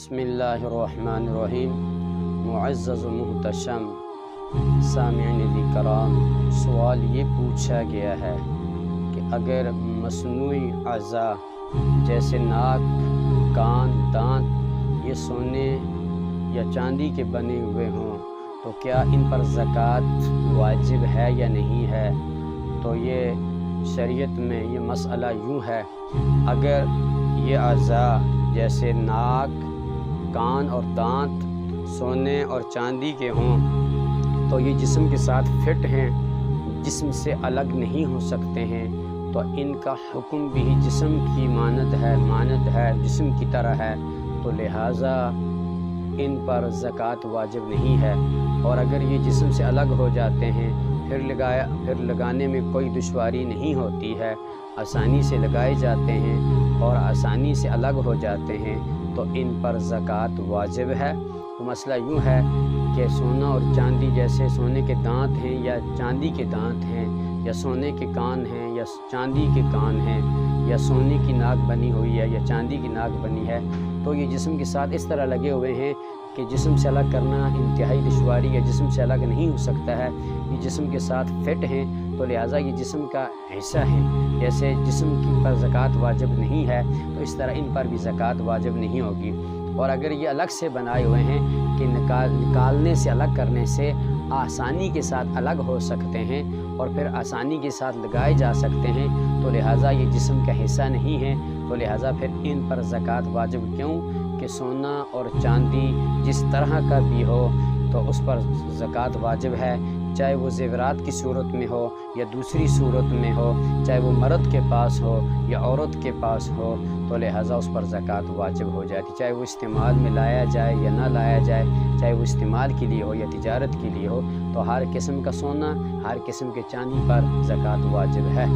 बिस्मिल्लाहिर्रहमानिर्रहीम। मुअज़्ज़ज़ व मुहतशम सामिईन करम, सवाल ये पूछा गया है कि अगर मसनूई अज़ा जैसे नाक, कान, दांत ये सोने या चांदी के बने हुए हों तो क्या इन पर ज़कात वाजिब है या नहीं है। तो ये शरीयत में ये मसला यूँ है, अगर ये अज़ा जैसे नाक, कान और दांत सोने और चांदी के हों तो ये जिस्म के साथ फिट हैं, जिस्म से अलग नहीं हो सकते हैं, तो इनका हुक्म भी जिस्म की मानद है, जिस्म की तरह है, तो लिहाजा इन पर ज़कात वाजिब नहीं है। और अगर ये जिस्म से अलग हो जाते हैं, फिर लगाने में कोई दुश्वारी नहीं होती है, आसानी से लगाए जाते हैं और आसानी से अलग हो जाते हैं, तो इन पर ज़कात वाजिब है। तो मसला यूँ है कि सोना और चांदी, जैसे सोने के दांत हैं या चांदी के दांत हैं, या सोने के कान हैं या चांदी के कान हैं, या सोने की नाक बनी हुई है या चांदी की नाक बनी है, तो ये जिस्म के साथ इस तरह लगे हुए हैं कि जिस्म से अलग करना इंतहाई दुश्वारी या जिस्म से अलग नहीं हो सकता है। ये जिस्म के साथ फिट हैं, तो लिहाजा ये जिस्म का हिस्सा है। जैसे जिस्म की पर ज़कात वाजिब नहीं है, तो इस तरह इन पर भी ज़कात वाजिब नहीं होगी। और अगर ये अलग से बनाए हुए हैं कि निकालने से, अलग करने से आसानी के साथ अलग हो सकते हैं और फिर आसानी के साथ लगाए जा सकते हैं, तो लिहाजा ये जिस्म का हिस्सा नहीं है, तो लिहाजा फिर इन पर ज़कात वाजिब क्यों कि सोना और चांदी जिस तरह का भी हो तो उस पर ज़कात वाजिब है, चाहे वो ज़ेवरात की सूरत में हो या दूसरी सूरत में हो, चाहे वो मर्द के पास हो या औरत के पास हो, तो लिहाजा उस पर ज़कात वाजिब हो जाती, चाहे वो इस्तेमाल में लाया जाए या ना लाया जाए, चाहे वो इस्तेमाल के लिए हो या तिजारत के लिए हो, तो हर किस्म का सोना, हर किस्म के चांदी पर ज़कात वाजिब है।